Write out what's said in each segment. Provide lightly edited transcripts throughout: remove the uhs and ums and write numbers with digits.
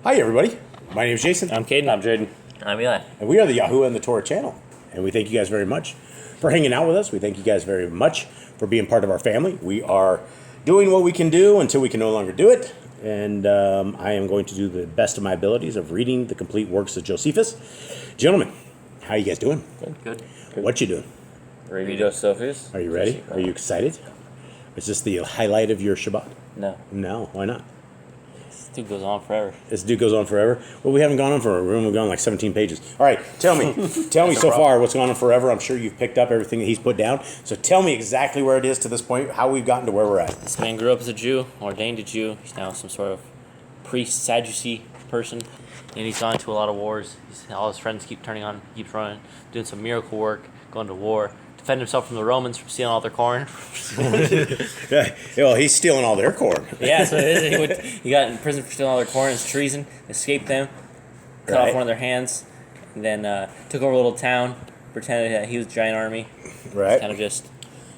Hi, everybody. My name is Jason. I'm Caden. I'm Jaden. I'm Eli. And we are the Yahoo and the Torah channel. And we thank you guys very much for hanging out with us. We thank you guys very much for being part of our family. We are doing what we can do until we can no longer do it. And I am going to do the best of my abilities of reading the complete works of Josephus. Gentlemen, how you guys doing? Good. What you doing? Reading Josephus. Are you ready? Are you excited? Is this the highlight of your Shabbat? No. No, why not? This dude goes on forever. This dude goes on forever. Well, we haven't gone on forever. We've gone like 17 pages. All right, tell me so far what's gone on forever. I'm sure you've picked up everything that he's put down. So tell me exactly where it is to this point, how we've gotten to where we're at. This man grew up as a Jew, ordained a Jew. He's now some sort of priest, Sadducee person. And he's gone to a lot of wars. All his friends keep turning on. He keeps running, doing some miracle work, going to war. Defend himself from the Romans from stealing all their corn. Well, he's stealing all their corn. Yeah, so he got in prison for stealing all their corn. It's treason. Escaped them, cut off one of their hands, and then took over a little town. Pretended that he was a giant army. Right. Kind of just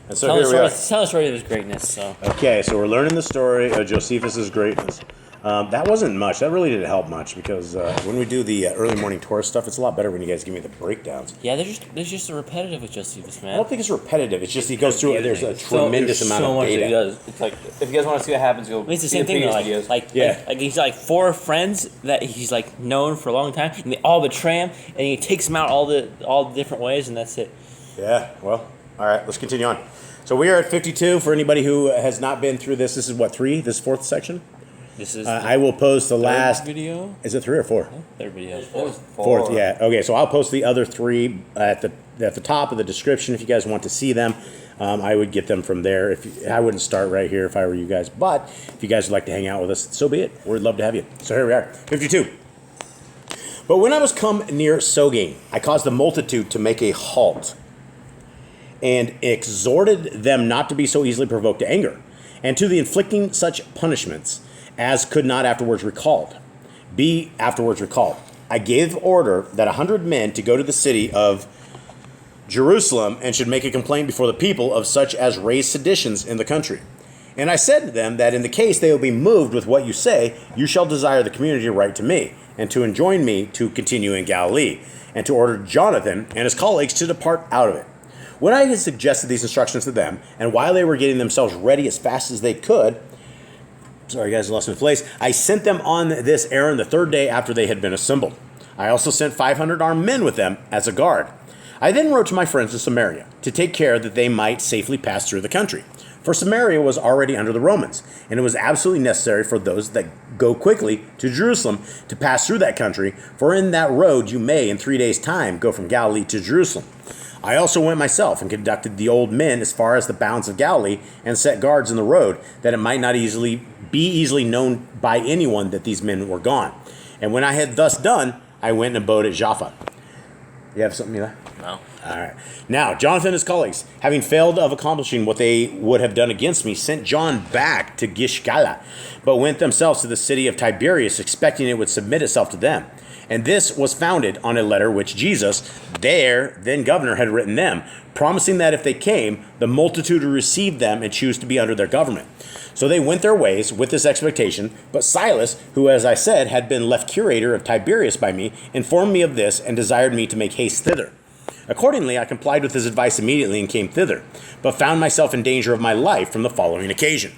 And so tell here we are. the story of his greatness. So Okay, so we're learning the story of Josephus' greatness. That wasn't much. That really didn't help much because when we do the early morning Torah stuff, it's a lot better when you guys give me the breakdowns. yeah, they're just a repetitive with Josephus, I man. don't think it's repetitive. It's just he goes through it. There's a tremendous There's amount so of much that data. he does. It's like, if you guys want to see what happens, go I mean, it's the see same thing. previous Though, videos. like he's like four friends that he's like known for a long time, and they all betray him, and he takes them out all the different ways, and that's it. Yeah, well, all right, let's continue on. So we are at 52. For anybody who has not been through this, this is what, 3? This fourth section? This is I will post the last video. Is it 3 or 4? Third video. Fourth, yeah. Okay, so I'll post the other 3 at the top of the description if you guys want to see them. I would get them from there. I wouldn't start right here if I were you guys, but if you guys would like to hang out with us, so be it. We'd love to have you. So here we are, 52. But when I was come near Sogin, I caused the multitude to make a halt and exhorted them not to be so easily provoked to anger, and to the inflicting such punishments as could not be afterwards recalled. I gave order that 100 men to go to the city of Jerusalem and should make a complaint before the people of such as raise seditions in the country. And I said to them that in the case they will be moved with what you say, you shall desire the community to write to me, and to enjoin me to continue in Galilee, and to order Jonathan and his colleagues to depart out of it. When I had suggested these instructions to them, and while they were getting themselves ready as fast as they could, sorry guys, I lost my place, I sent them on this errand the 3rd day after they had been assembled. I also sent 500 armed men with them as a guard. I then wrote to my friends in Samaria to take care that they might safely pass through the country. For Samaria was already under the Romans, and it was absolutely necessary for those that go quickly to Jerusalem to pass through that country, for in that road you may in 3 days' time go from Galilee to Jerusalem. I also went myself and conducted the old men as far as the bounds of Galilee and set guards in the road, that it might not be easily known by anyone that these men were gone. And when I had thus done, I went and abode at Jaffa. You have something, Eli? No. All right. Now, Jonathan and his colleagues, having failed of accomplishing what they would have done against me, sent John back to Gishgala, but went themselves to the city of Tiberias, expecting it would submit itself to them. And this was founded on a letter which Jesus, their then governor, had written them, promising that if they came, the multitude would receive them and choose to be under their government. So they went their ways with this expectation, but Silas, who, as I said, had been left curator of Tiberias by me, informed me of this and desired me to make haste thither. Accordingly, I complied with his advice immediately and came thither, but found myself in danger of my life from the following occasion.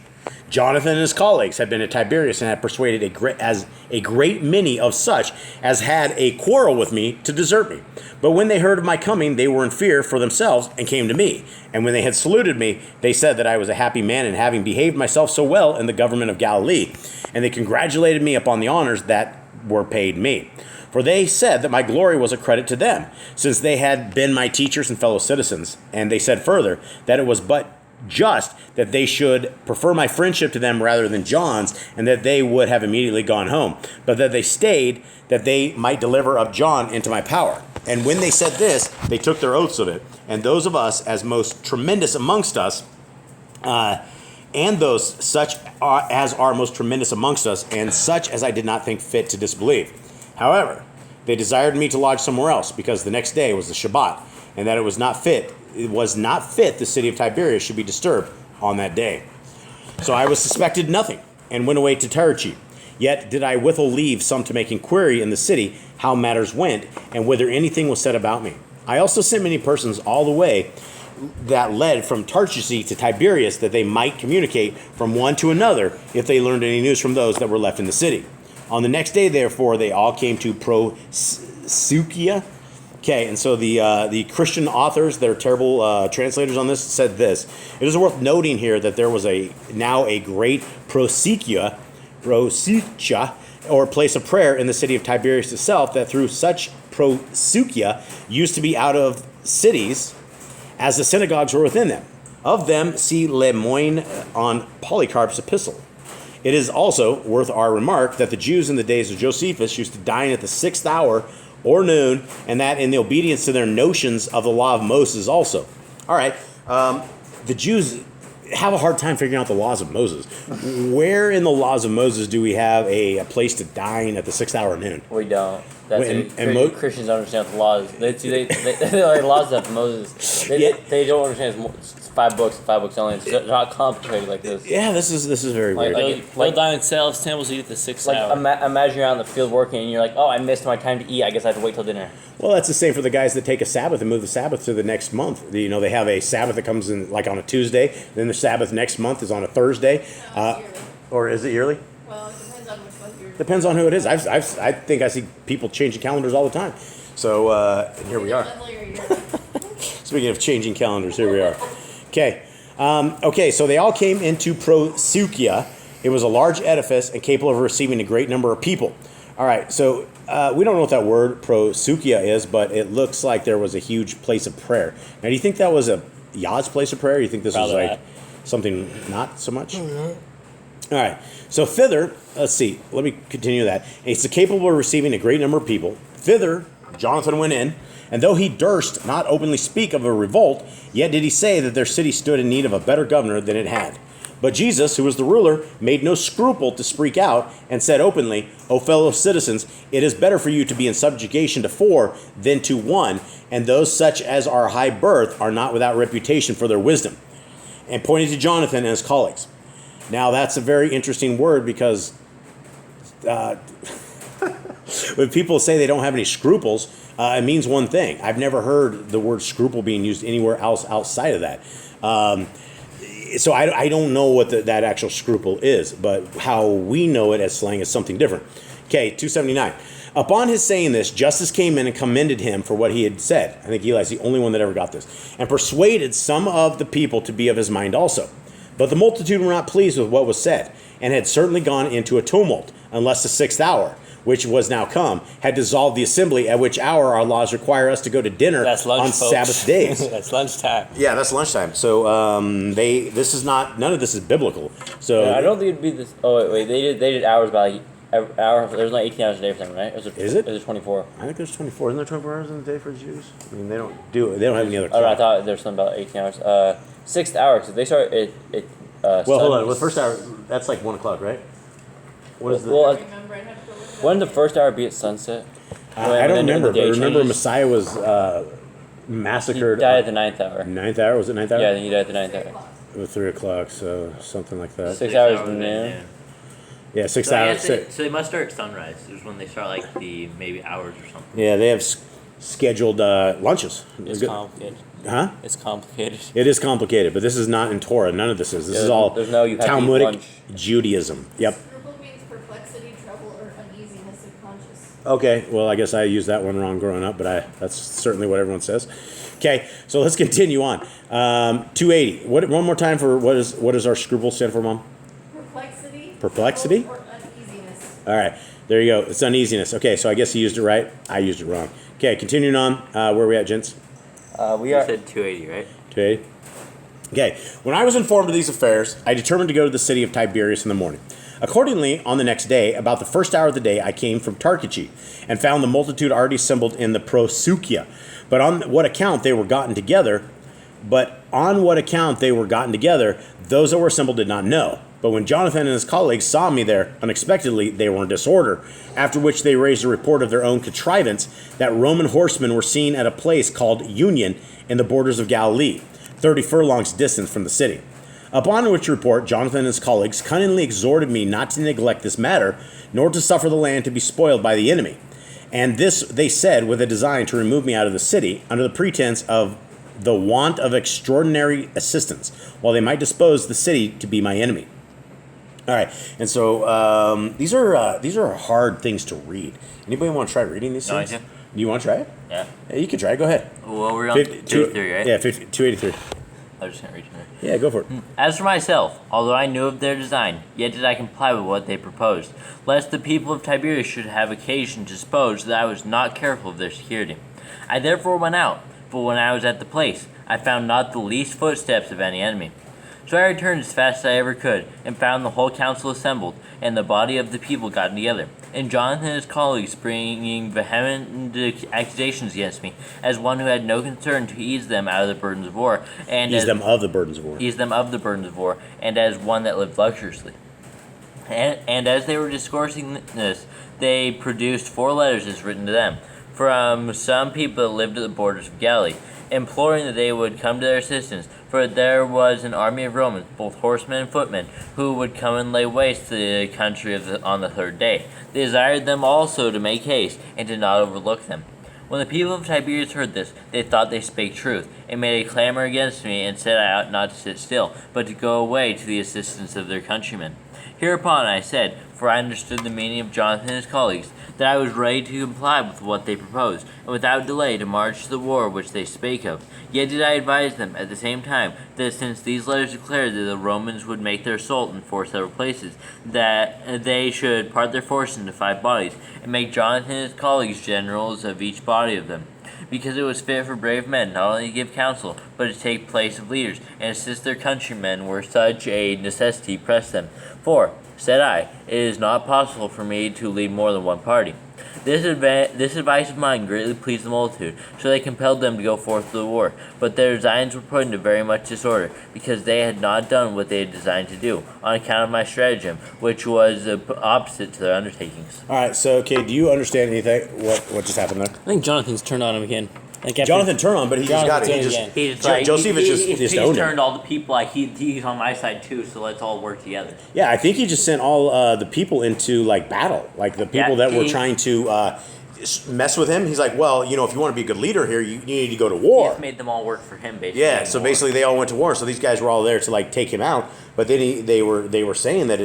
Jonathan and his colleagues had been at Tiberias and had persuaded a great many of such as had a quarrel with me to desert me. But when they heard of my coming, they were in fear for themselves and came to me. And when they had saluted me, they said that I was a happy man in having behaved myself so well in the government of Galilee. And they congratulated me upon the honors that were paid me. For they said that my glory was a credit to them, since they had been my teachers and fellow citizens. And they said further that it was but just that they should prefer my friendship to them rather than John's, and that they would have immediately gone home, but that they stayed that they might deliver up John into my power. And when they said this, they took their oaths of it. And those of us as most tremendous amongst us, and those such as are most tremendous amongst us, and such as I did not think fit to disbelieve. However, they desired me to lodge somewhere else, because the next day was the Shabbat, and that it was not fit the city of Tiberias should be disturbed on that day. So I was suspected nothing, and went away to Tarichi. Yet did I withal leave some to make inquiry in the city how matters went, and whether anything was said about me. I also sent many persons all the way that led from Tarshish to Tiberias, that they might communicate from one to another if they learned any news from those that were left in the city. On the next day, therefore, they all came to Prosukia. Okay, and so the Christian authors that are terrible translators on this said this. It is worth noting here that there was now a great prosukia, or place of prayer in the city of Tiberias itself, that through such prosukia used to be out of cities, as the synagogues were within them. Of them, see Lemoyne on Polycarp's epistle. It is also worth our remark that the Jews in the days of Josephus used to dine at the 6th hour or noon, and that in the obedience to their notions of the law of Moses also. All right, the Jews have a hard time figuring out the laws of Moses. Where in the laws of Moses do we have a place to dine at the 6th hour of noon? We don't. That's Christians don't understand the laws. They like laws of Moses. They don't understand it's 5 books only. It's not complicated like this. Yeah, this is very weird. They'll die in cells, temples eat at the 6th hour. Imagine you're out in the field working and you're like, oh, I missed my time to eat. I guess I have to wait till dinner. Well, that's the same for the guys that take a Sabbath and move the Sabbath to the next month. They have a Sabbath that comes in like on a Tuesday, then the Sabbath next month is on a Thursday. Or is it yearly? Well, it depends on which one you're... Depends on who it is. I think I see people changing calendars all the time. So here we are. Speaking of changing calendars, here we are. Okay, so they all came into Prosukia. It was a large edifice and capable of receiving a great number of people. All right, so we don't know what that word Prosukia is, but it looks like there was a huge place of prayer. Now, do you think that was a Yah's place of prayer? Or do you think this was like something not so much? All right, so thither, let's see, let me continue that. It's capable of receiving a great number of people. Thither, Jonathan went in, and though he durst not openly speak of a revolt, yet did he say that their city stood in need of a better governor than it had. But Jesus, who was the ruler, made no scruple to speak out, and said openly, O fellow citizens, it is better for you to be in subjugation to 4 than to 1, and those such as are high birth are not without reputation for their wisdom. And pointed to Jonathan and his colleagues. Now, that's a very interesting word because when people say they don't have any scruples, it means one thing. I've never heard the word scruple being used anywhere else outside of that. So I don't know what that actual scruple is, but how we know it as slang is something different. Okay, 279. Upon his saying this, Justice came in and commended him for what he had said. I think Eli's the only one that ever got this. And persuaded some of the people to be of his mind also. But the multitude were not pleased with what was said, and had certainly gone into a tumult, unless the 6th hour, which was now come, had dissolved the assembly, at which hour our laws require us to go to dinner on Sabbath days. That's lunchtime. Yeah, that's lunchtime. So this is not, none of this is biblical. So I don't think it'd be this. Oh wait, they did hours by like hour. There's like 18 hours a day for them, right? Is it? Is it 24? I think there's 24. Isn't there 24 hours in the day for Jews? I mean, they don't have any other. Oh, no, I thought there's something about 18 hours. 6th hour, because they start it. Well, hold on. Well, the first hour, that's like 1 o'clock, right? What is the? Well, when did the first hour be at sunset? I don't remember, but remember Messiah was massacred. He died at the 9th hour. 9th hour? Was it 9th hour? Yeah, then he died at the 9th hour. It was 3 o'clock, so something like that. 6 hours from noon. Yeah, 6 So hours. so they must start at sunrise. Is when they start like the maybe hours or something. Yeah, they have scheduled lunches. It's complicated. Huh? It's complicated. It is complicated, but this is not in Torah. None of this is. This is all Talmudic Judaism. Yep. Scruple means perplexity, trouble, or uneasiness of conscience. Okay, well, I guess I used that one wrong growing up, but that's certainly what everyone says. Okay, so let's continue on. 280. One more time for what does our scruple stand for, Mom? Perplexity. Perplexity? Or uneasiness. All right, there you go. It's uneasiness. Okay, so I guess he used it right. I used it wrong. Okay, continuing on. Where are we at, gents? We You are. said 280, right? 280. Okay, when I was informed of these affairs, I determined to go to the city of Tiberias in the morning. Accordingly, on the next day, about the first hour of the day, I came from Tarshish, and found the multitude already assembled in the Prosukia. But on what account they were gotten together, those that were assembled did not know. But when Jonathan and his colleagues saw me there unexpectedly, they were in disorder, after which they raised a report of their own contrivance that Roman horsemen were seen at a place called Union in the borders of Galilee, 30 furlongs distant from the city. Upon which report, Jonathan and his colleagues cunningly exhorted me not to neglect this matter, nor to suffer the land to be spoiled by the enemy. And this they said with a design to remove me out of the city, under the pretense of the want of extraordinary assistance, while they might dispose the city to be my enemy. All right, and so these are hard things to read. Anybody want to try reading these things? I do. Do you want to try it? Yeah. Yeah, you can try it. Go ahead. Well, we're on 283, right? Yeah, 283. I just can't reach there. Yeah, go for it. As for myself, although I knew of their design, yet did I comply with what they proposed, lest the people of Tiberias should have occasion to suppose that I was not careful of their security. I therefore went out, but when I was at the place, I found not the least footsteps of any enemy. So I returned as fast as I ever could, and found the whole council assembled, and the body of the people gotten together, and Jonathan and his colleagues bringing vehement accusations against me, as one who had no concern to ease them out of the burdens of war, and Ease them of the burdens of war. ease them of the burdens of war, and as one that lived luxuriously. And as they were discoursing this, they produced 4 letters as written to them, from some people that lived at the borders of Galilee, imploring that they would come to their assistance, for there was an army of Romans, both horsemen and footmen, who would come and lay waste to the country on the 3rd day. They desired them also to make haste, and did not overlook them. When the people of Tiberias heard this, they thought they spake truth, and made a clamor against me, and said I ought not to sit still, but to go away to the assistance of their countrymen. Hereupon I said, for I understood the meaning of Jonathan and his colleagues, that I was ready to comply with what they proposed, and without delay to march to the war which they spake of. Yet did I advise them at the same time that since these letters declared that the Romans would make their assault in 4 several places, that they should part their forces into 5 bodies, and make Jonathan and his colleagues generals of each body of them. Because it was fit for brave men not only to give counsel, but to take place of leaders, and assist their countrymen where such a necessity pressed them. For, said I, it is not possible for me to lead more than one party. This advice of mine greatly pleased the multitude, so they compelled them to go forth to the war. But their designs were put into very much disorder, because they had not done what they had designed to do, on account of my stratagem, which was opposite to their undertakings. All right, so, okay, do you understand anything? What just happened there? I think Jonathan's turned on him again. Like Jonathan turned on, but he just got it. He's like, Josephus just owned turned it. all the people, like, he's on my side too, so let's all work together. Yeah, I think he just sent all the people into, like, battle. Like, the people that were trying to mess with him. He's like, well, if you want to be a good leader here, you need to go to war. He made them all work for him, basically. Yeah, so basically they all went to war. So these guys were all there to, like, take him out. But then they were saying that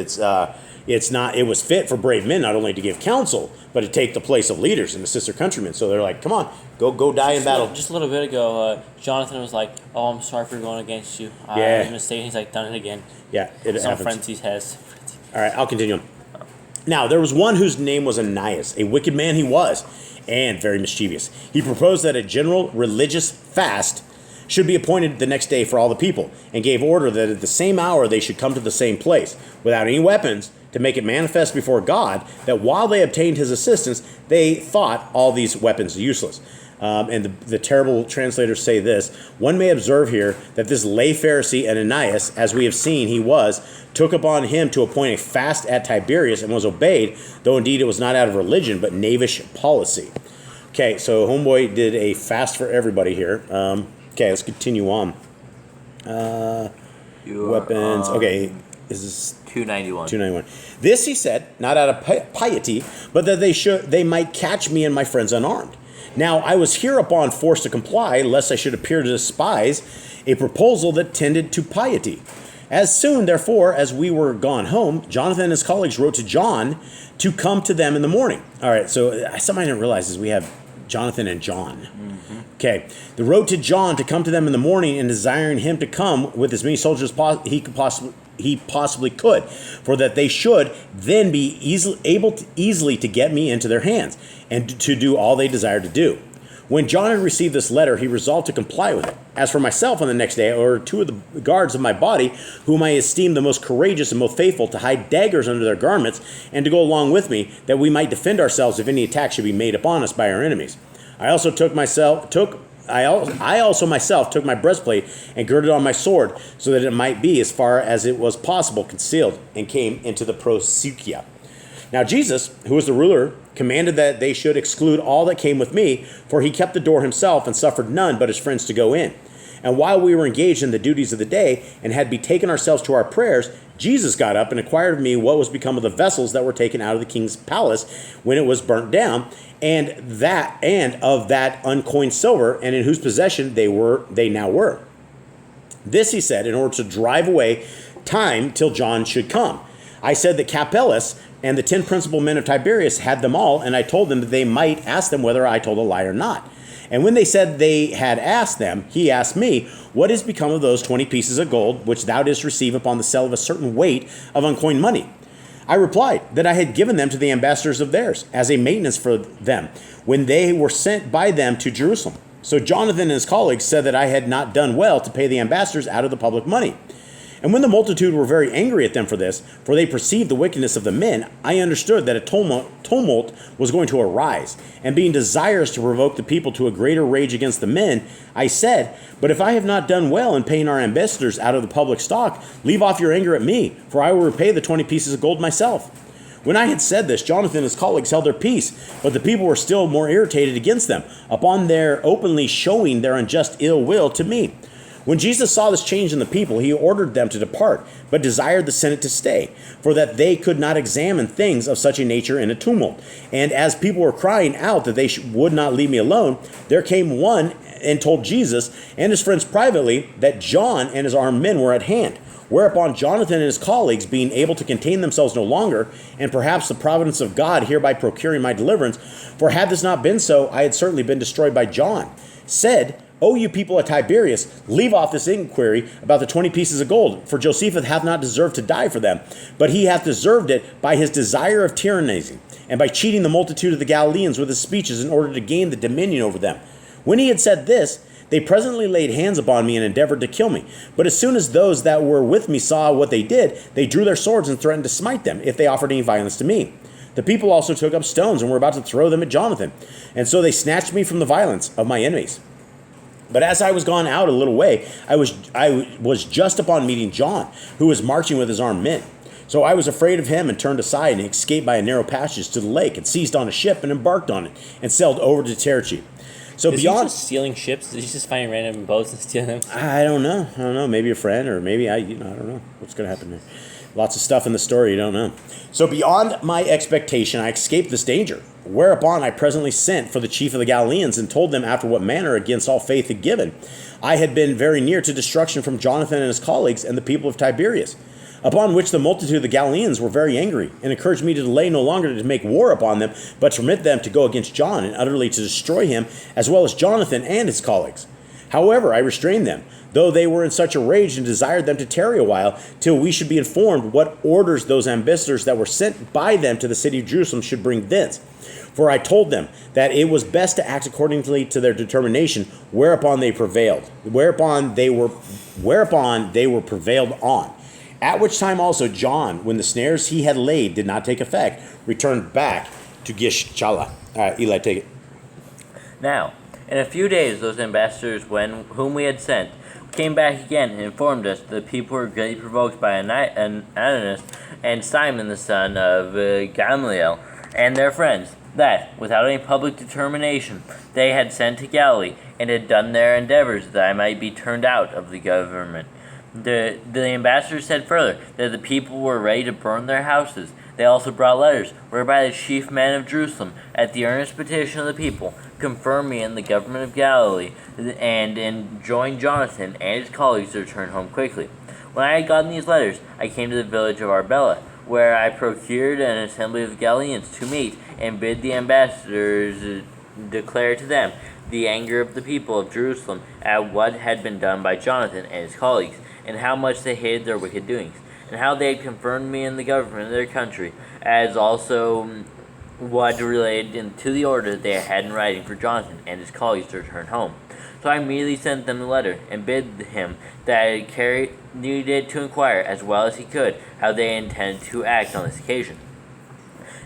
it was fit for brave men not only to give counsel, but to take the place of leaders and assist their countrymen. So they're like, come on, go die in battle. Just a little bit ago, Jonathan was like, "Oh, I'm sorry for going against you. I Yeah. made a mistake." He's like, "Done it again." Yeah, it Some happens. friends he has. All right, I'll continue on. Now, there was one whose name was Ananias, a wicked man he was, and very mischievous. He proposed that a general religious fast should be appointed the next day for all the people, and gave order that at the same hour they should come to the same place, without any weapons, to make it manifest before God that while they obtained his assistance, they thought all these weapons useless. And the terrible translators say this: one may observe here that this lay Pharisee Ananias, as we have seen he was, took upon him to appoint a fast at Tiberias and was obeyed, though indeed it was not out of religion, but knavish policy. Okay, so homeboy did a fast for everybody here. Okay, let's continue on. Weapons. Okay, this is 291. 291. This he said, not out of piety, but that they might catch me and my friends unarmed. Now I was hereupon forced to comply, lest I should appear to despise a proposal that tended to piety. As soon, therefore, as we were gone home, Jonathan and his colleagues wrote to John to come to them in the morning. All right, so something I didn't realize is we have Jonathan and John. Mm-hmm. Okay, they wrote to John to come to them in the morning and desiring him to come with as many soldiers as he possibly could, for that they should then be easily to get me into their hands, and to do all they desired to do. When John had received this letter, he resolved to comply with it. As for myself, on the next day, ordered 2 of the guards of my body, whom I esteemed the most courageous and most faithful, to hide daggers under their garments, and to go along with me, that we might defend ourselves if any attack should be made upon us by our enemies. I also myself took my breastplate and girded on my sword, so that it might be, as far as it was possible, concealed, and came into the prosukia. Now Jesus, who was the ruler, commanded that they should exclude all that came with me, for he kept the door himself and suffered none but his friends to go in. And while we were engaged in the duties of the day and had betaken ourselves to our prayers, Jesus got up and inquired of me what was become of the vessels that were taken out of the king's palace when it was burnt down, and of that uncoined silver, and in whose possession they now were. This he said in order to drive away time till John should come. I said that Capellus and the 10 principal men of Tiberias had them all, and I told them that they might ask them whether I told a lie or not. And when they said they had asked them, he asked me, what is become of those 20 pieces of gold, which thou didst receive upon the sale of a certain weight of uncoined money? I replied that I had given them to the ambassadors of theirs, as a maintenance for them, when they were sent by them to Jerusalem. So Jonathan and his colleagues said that I had not done well to pay the ambassadors out of the public money. And when the multitude were very angry at them for this, for they perceived the wickedness of the men, I understood that a tumult was going to arise. And being desirous to provoke the people to a greater rage against the men, I said, but if I have not done well in paying our ambassadors out of the public stock, leave off your anger at me, for I will repay the 20 pieces of gold myself. When I had said this, Jonathan and his colleagues held their peace, but the people were still more irritated against them, upon their openly showing their unjust ill will to me. When Jesus saw this change in the people, he ordered them to depart, but desired the Senate to stay, for that they could not examine things of such a nature in a tumult. And as people were crying out that they would not leave me alone, there came one and told Jesus and his friends privately that John and his armed men were at hand. Whereupon Jonathan and his colleagues, being able to contain themselves no longer, and perhaps the providence of God hereby procuring my deliverance, for had this not been so, I had certainly been destroyed by John, said, O you people at Tiberias, leave off this inquiry about the 20 pieces of gold, for Josephus hath not deserved to die for them, but he hath deserved it by his desire of tyrannizing, and by cheating the multitude of the Galileans with his speeches in order to gain the dominion over them. When he had said this, they presently laid hands upon me and endeavored to kill me. But as soon as those that were with me saw what they did, they drew their swords and threatened to smite them if they offered any violence to me. The people also took up stones and were about to throw them at Jonathan, and so they snatched me from the violence of my enemies. But as I was gone out a little way, I was just upon meeting John, who was marching with his armed men. So I was afraid of him and turned aside and escaped by a narrow passage to the lake and seized on a ship and embarked on it and sailed over to Terchi. So Is beyond he just stealing ships? Is he just finding random boats and stealing them? I don't know. Maybe a friend, or maybe I don't know what's going to happen there. Lots of stuff in the story you don't know. So beyond my expectation, I escaped this danger. Whereupon I presently sent for the chief of the Galileans and told them after what manner against all faith had given. I had been very near to destruction from Jonathan and his colleagues and the people of Tiberias. Upon which the multitude of the Galileans were very angry, and encouraged me to delay no longer to make war upon them, but to permit them to go against John, and utterly to destroy him, as well as Jonathan and his colleagues. However, I restrained them, though they were in such a rage, and desired them to tarry a while, till we should be informed what orders those ambassadors that were sent by them to the city of Jerusalem should bring thence. For I told them that it was best to act accordingly to their determination, whereupon they prevailed, whereupon they were prevailed on. At which time also John, when the snares he had laid did not take effect, returned back to Gishchala. All right, Eli, take it. Now, in a few days, those ambassadors, whom we had sent, came back again and informed us that the people were greatly provoked by Ananias and Simon the son of Gamaliel and their friends, that, without any public determination, they had sent to Galilee and had done their endeavors that I might be turned out of the government. The ambassadors said further that the people were ready to burn their houses. They also brought letters, whereby the chief men of Jerusalem, at the earnest petition of the people, confirmed me in the government of Galilee, and enjoined Jonathan and his colleagues to return home quickly. When I had gotten these letters, I came to the village of Arbela, where I procured an assembly of Galileans to meet, and bid the ambassadors declare to them the anger of the people of Jerusalem at what had been done by Jonathan and his colleagues, and how much they hated their wicked doings, and how they had confirmed me in the government of their country, as also what related to the order that they had in writing for Jonathan and his colleagues to return home. So I immediately sent them the letter, and bid him that I needed to inquire, as well as he could, how they intended to act on this occasion.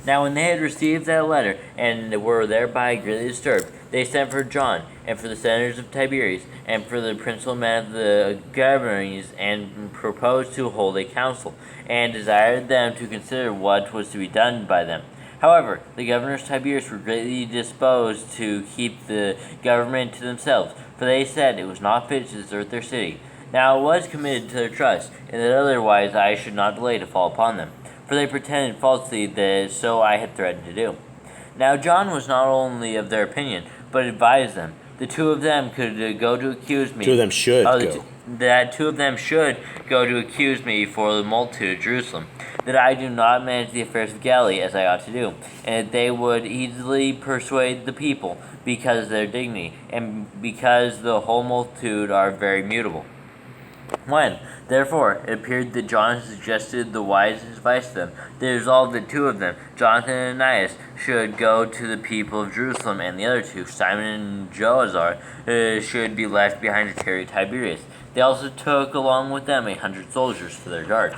Now when they had received that letter, and were thereby greatly disturbed, they sent for John, and for the senators of Tiberias, and for the principal men of the governors, and proposed to hold a council, and desired them to consider what was to be done by them. However, the governors of Tiberias were greatly disposed to keep the government to themselves, for they said it was not fit to desert their city. Now it was committed to their trust, and that otherwise I should not delay to fall upon them, for they pretended falsely that so I had threatened to do. Now John was not only of their opinion, but advised them. The two of them could go to accuse me. Two of them should go. That two of them should go to accuse me before the multitude of Jerusalem, that I do not manage the affairs of Galilee as I ought to do, and that they would easily persuade the people because of their dignity, and because the whole multitude are very mutable. When, therefore, it appeared that John suggested the wisest advice to them, they resolved that two of them, Jonathan and Ananias, should go to the people of Jerusalem, and the other two, Simon and Joazar, should be left behind to carry Tiberias. They also took along with them 100 soldiers for their guard.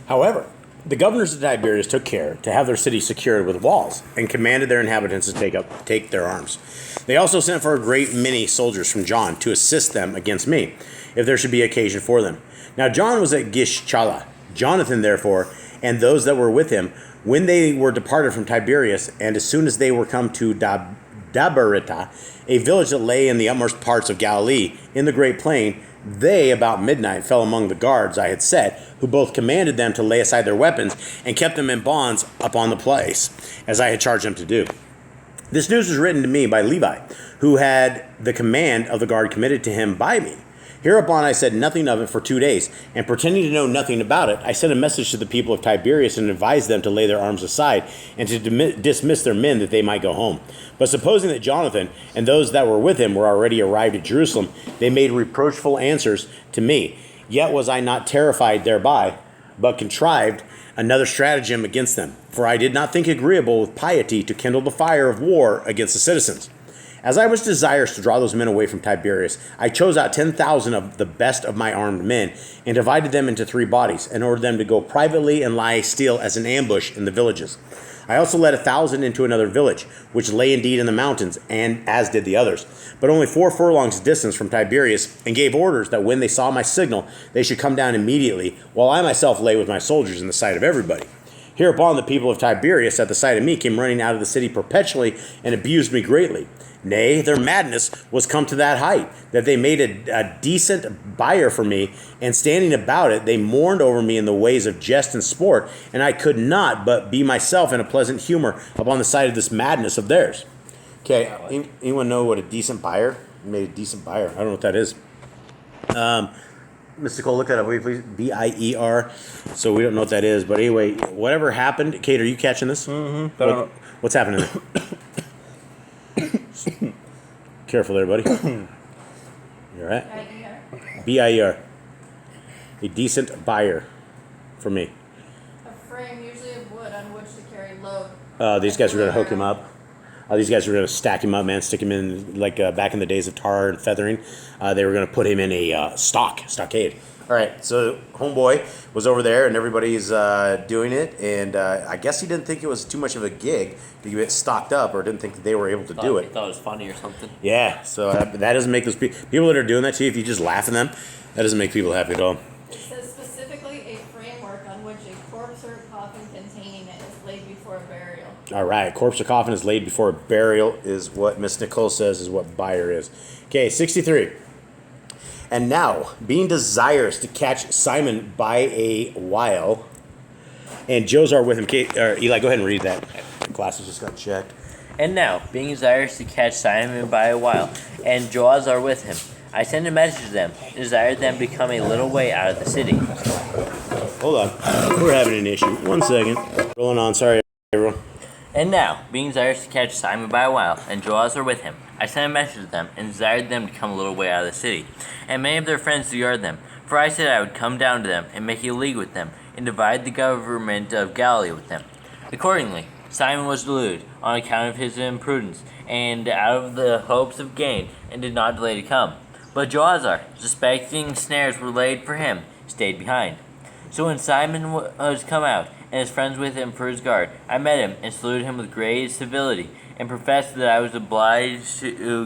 However, the governors of Tiberias took care to have their city secured with walls, and commanded their inhabitants to take their arms. They also sent for a great many soldiers from John to assist them against me, if there should be occasion for them. Now John was at Gishchala. Jonathan, therefore, and those that were with him, when they were departed from Tiberias, and as soon as they were come to Dabarita, a village that lay in the utmost parts of Galilee, in the great plain, they, about midnight, fell among the guards I had set, who both commanded them to lay aside their weapons, and kept them in bonds upon the place, as I had charged them to do. This news was written to me by Levi, who had the command of the guard committed to him by me. Hereupon I said nothing of it for 2 days, and pretending to know nothing about it, I sent a message to the people of Tiberias and advised them to lay their arms aside and to dismiss their men that they might go home. But supposing that Jonathan and those that were with him were already arrived at Jerusalem, they made reproachful answers to me. Yet was I not terrified thereby, but contrived another stratagem against them. For I did not think agreeable with piety to kindle the fire of war against the citizens. As I was desirous to draw those men away from Tiberias, I chose out 10,000 of the best of my armed men, and divided them into 3 bodies, and ordered them to go privately and lie still as an ambush in the villages. I also led 1,000 into another village, which lay indeed in the mountains, and as did the others, but only 4 furlongs distance from Tiberias, and gave orders that when they saw my signal, they should come down immediately, while I myself lay with my soldiers in the sight of everybody. Hereupon the people of Tiberias, at the sight of me, came running out of the city perpetually, and abused me greatly. Nay, their madness was come to that height, that they made a decent bier for me, and standing about it, they mourned over me in the ways of jest and sport, and I could not but be myself in a pleasant humor upon the sight of this madness of theirs. Okay, anyone know what a decent bier? Made a decent bier. I don't know what that is. Mr. Cole, look that up, will you please? B-I-E-R. So we don't know what that is, but anyway, whatever happened. Kate, are you catching this? Mm-hmm. What's happening there? Careful there, buddy. You all right? B-I-E-R. A decent buyer for me. A frame, usually of wood, on which to carry load. These guys were going to hook him up. These guys were going to stack him up, man, stick him in, like back in the days of tar and feathering. They were going to put him in a stockade. All right, so homeboy was over there, and everybody's doing it, and I guess he didn't think it was too much of a gig to get stocked up, or didn't think that they were able to do it. He thought it was funny or something. Yeah, so that doesn't make those people that are doing that to you, if you just laugh at them, that doesn't make people happy at all. It says specifically a framework on which a corpse or coffin containing it is laid before a burial. All right, corpse or coffin is laid before a burial is what Miss Nicole says is what buyer is. Okay, 63. And now, being desirous to catch Simon by a while, and Josar with him. Eli, go ahead and read that. The classes just got checked. And now, being desirous to catch Simon by a while, and Joaz are with him, I sent a message to them, and desired them to come a little way out of the city. Hold on. We're having an issue. 1 second. Rolling on. Sorry, everyone. And now, being desirous to catch Simon by a while, and Joaz are with him, I sent a message to them, and desired them to come a little way out of the city, and many of their friends to guard them. For I said I would come down to them, and make a league with them, and divide the government of Galilee with them. Accordingly, Simon was deluded, on account of his imprudence, and out of the hopes of gain, and did not delay to come. But Joazar, suspecting snares were laid for him, stayed behind. So when Simon was come out, and his friends with him for his guard, I met him, and saluted him with great civility, and professed that I was obliged to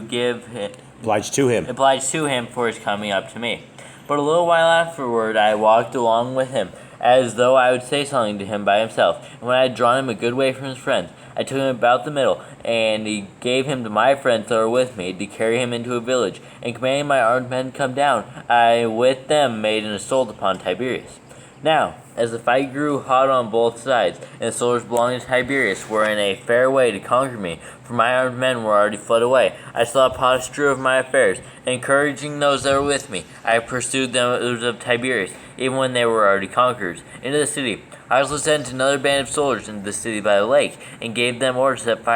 him for his coming up to me. But a little while afterward I walked along with him, as though I would say something to him by himself. And when I had drawn him a good way from his friends, I took him about the middle, and he gave him to my friends that were with me, to carry him into a village. And commanding my armed men to come down, I with them made an assault upon Tiberias. Now, as the fight grew hot on both sides, and the soldiers belonging to Tiberias were in a fair way to conquer me, for my armed men were already fled away, I saw a posture of my affairs, encouraging those that were with me. I pursued those of Tiberias, even when they were already conquerors, into the city. I also sent another band of soldiers into the city by the lake, and gave them orders to set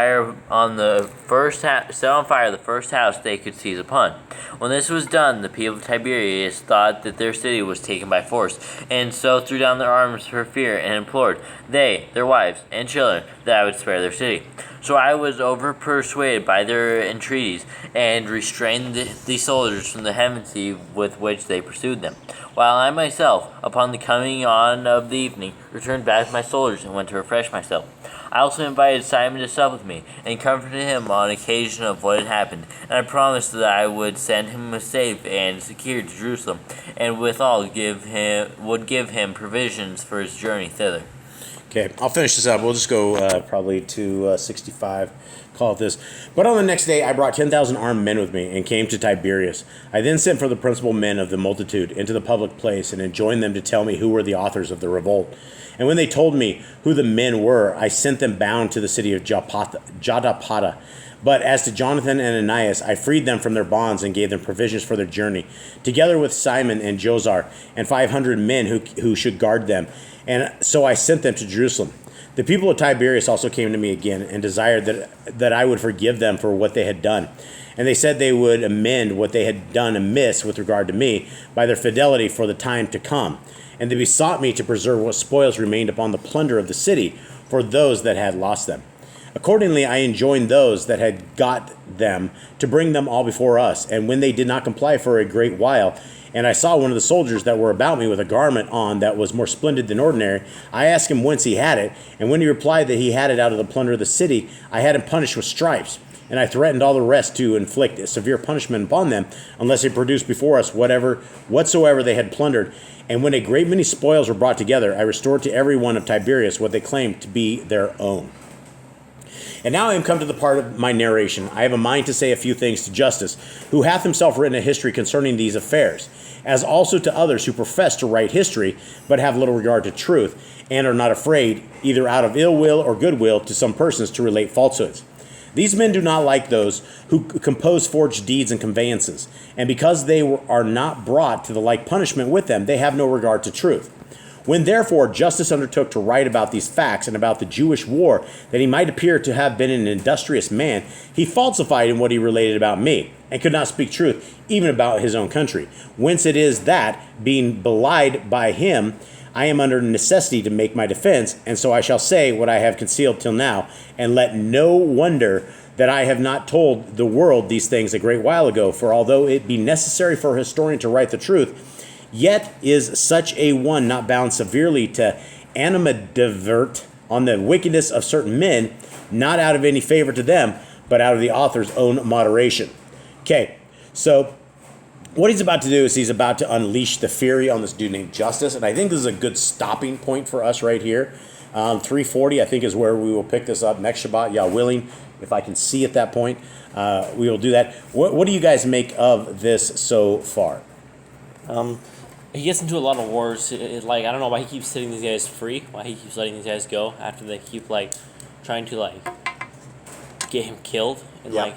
on fire the first house they could seize upon. When this was done, the people of Tiberias thought that their city was taken by force, and so threw down their arms for fear, and implored, they, their wives, and children, that I would spare their city. So I was over-persuaded by their entreaties, and restrained the soldiers from the vehemency with which they pursued them. While I myself, upon the coming on of the evening, returned back with my soldiers, and went to refresh myself. I also invited Simon to sup with me, and comforted him on occasion of what had happened, and I promised that I would send him safe and secure to Jerusalem, and withal would give him provisions for his journey thither. Okay, I'll finish this up. We'll just go probably to 65, call it this. But on the next day, I brought 10,000 armed men with me and came to Tiberias. I then sent for the principal men of the multitude into the public place and enjoined them to tell me who were the authors of the revolt. And when they told me who the men were, I sent them bound to the city of Jotapata. But as to Jonathan and Ananias, I freed them from their bonds and gave them provisions for their journey, together with Simon and Josar and 500 men who should guard them. And so I sent them to Jerusalem. The people of Tiberias also came to me again and desired that I would forgive them for what they had done. And they said they would amend what they had done amiss with regard to me by their fidelity for the time to come. And they besought me to preserve what spoils remained upon the plunder of the city for those that had lost them. Accordingly, I enjoined those that had got them to bring them all before us. And when they did not comply for a great while, and I saw one of the soldiers that were about me with a garment on that was more splendid than ordinary, I asked him whence he had it. And when he replied that he had it out of the plunder of the city, I had him punished with stripes. And I threatened all the rest to inflict a severe punishment upon them, unless they produced before us whatsoever they had plundered. And when a great many spoils were brought together, I restored to every one of Tiberias what they claimed to be their own. And now I am come to the part of my narration. I have a mind to say a few things to Justus, who hath himself written a history concerning these affairs, as also to others who profess to write history, but have little regard to truth, and are not afraid, either out of ill will or good will, to some persons to relate falsehoods. These men do not like those who compose forged deeds and conveyances, and because they are not brought to the like punishment with them, they have no regard to truth. When therefore Justus undertook to write about these facts and about the Jewish war, that he might appear to have been an industrious man, he falsified in what he related about me, and could not speak truth, even about his own country. Whence it is that, being belied by him, I am under necessity to make my defense, and so I shall say what I have concealed till now, and let no wonder that I have not told the world these things a great while ago, for although it be necessary for a historian to write the truth, yet is such a one not bound severely to animadvert on the wickedness of certain men, not out of any favor to them, but out of the author's own moderation. Okay, so what he's about to do is he's about to unleash the fury on this dude named Justus, and I think this is a good stopping point for us right here. 340, I think, is where we will pick this up next Shabbat, Yah willing. If I can see at that point, we will do that. What do you guys make of this so far? He gets into a lot of wars. I don't know why he keeps setting these guys free. Why he keeps letting these guys go after they keep trying to get him killed and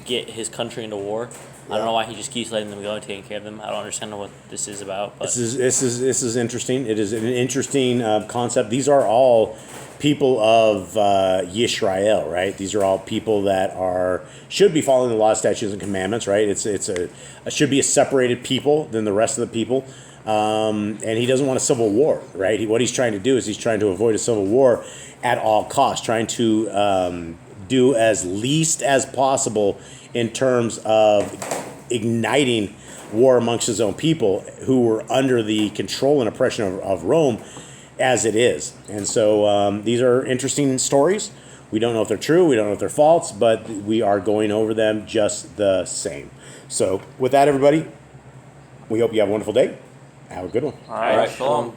get his country into war. Yeah. I don't know why he just keeps letting them go and taking care of them. I don't understand what this is about. But. This is interesting. It is an interesting concept. These are all people of Yisrael, right? These are all people that should be following the law, statutes, and commandments, right? It should be a separated people than the rest of the people, and he doesn't want a civil war, right? What he's trying to do is he's trying to avoid a civil war at all costs, trying to do as least as possible in terms of igniting war amongst his own people who were under the control and oppression of Rome as it is. And so these are interesting stories. We don't know if they're true, we don't know if they're false, but we are going over them just the same. So with that, everybody, we hope you have a wonderful day. Have a good one. All right, shalom.